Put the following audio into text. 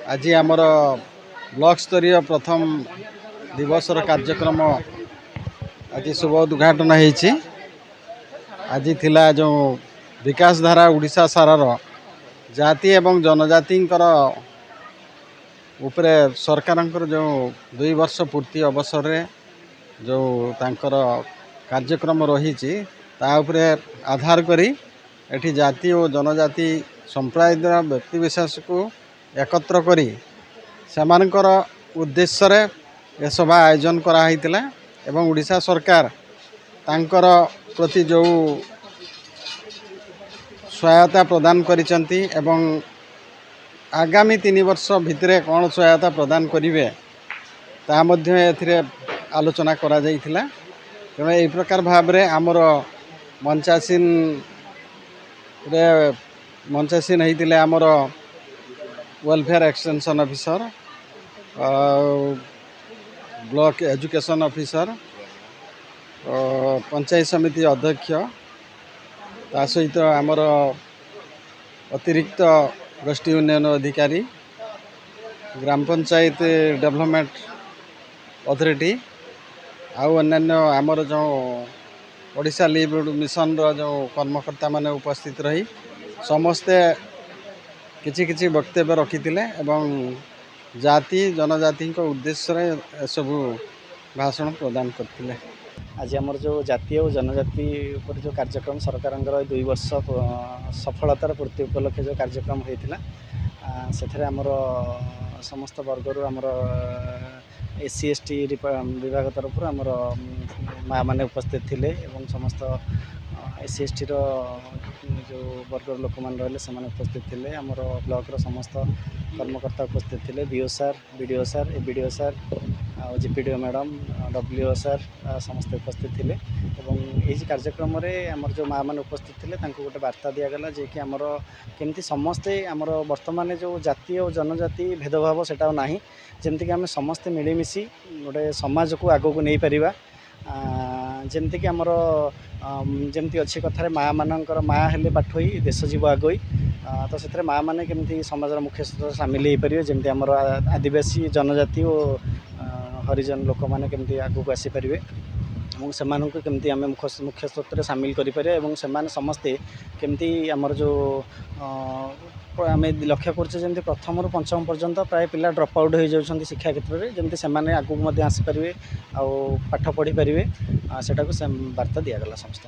आज आमर ब्लॉक स्तरीय प्रथम दिवसर कार्यक्रम आज शुभ उद्घाटन होती। आज थिला जो विकास धारा उड़ीसा सारार जाति एवं जनजाति उपरे सरकार जो 2 वर्ष पूर्ति अवसर रे जो तांकर कार्यक्रम रही आधार करी एठी जाति और जनजाति संप्रदाय व्यक्तिविशेष को एकत्र करी सेमानकर उद्देश्य रे ए सभा आयोजन कराइतिला एवं उड़ीसा सरकार तांकर प्रति जो सहायता प्रदान करिसंती एवं आगामी 3 वर्ष भितरे कौन सहायता प्रदान करिवे ता मध्य एथिरे आलोचना करा जाइथिला। तेणु यही प्रकार भाव में आमर मंचासीन होते आमर welfare extension officer block education officer panchayat समिति अध्यक्ष ता सहित आमर अतिरिक्त गोष्ठी उन्नयन अधिकारी ग्राम पंचायत डेवलपमेंट अथॉरिटी आउ अन्य आमर जो ओडिशा लिवलीहुड मिशन रो जो कर्मकर्ता माने उपस्थित रही समस्ते किछि किछि वक्तव्य रखिथिले एवं जाति जनजाति को उद्देश्य रे सब भाषण प्रदान करथिले। आज आमर जो जातीय और जनजाति उपर जो कार्यक्रम सरकार 2 वर्ष सफलतार पूर्ति उपलक्षे जो कार्यक्रम होता से आमर समस्त वर्गर आमर SC ST विभाग तरफ आमर माँ मैंने उपस्थित थिले एवं समस्त SC ST रो जो वर्गर लोक मान रहे से उपस्थित थिले आमर ब्लॉक रो समस्त कर्मकर्ता उपस्थित थिले BO sir BDO sir ABDO sir GPDO madam WO sir समस्त उपस्थित थिले एवं यही कार्यक्रम रे आमर जो माँ मैंने उपस्थित थिले तांको गोटे वार्ता दिया गला जे कि आमर केमती समस्ते आमर वर्तमान जो जाति और जनजाति भेदभाव सेटा नाही जेमती कि आम समस्ते मिलीमिशी गोटे समाज को आगो को नहीं पारिबा जेमती कि आमर जेमती अच्छी कथार माँ मानकर माँ हेले पाठोई देश जीव आगोई तो से माँ मैंने केमती समाज मुख्य स्रोत सामिल हो पारे जमी आमर आदिवासी जनजाति और हरिजन लोक मैंने केमती आगू को आसीपारे और से केमती आम मुख्य स्रोत सामिल करें समस्ते केमती आमर जो आम लक्ष्य करते प्रथम रु पंचम पर्यंत प्राय पिला ड्रप आउट हो जाती शिक्षा क्षेत्र में जमी से आगू आसीपारे आ पाठ पढ़ी पारे सेटा को वार्ता दिगला समस्त।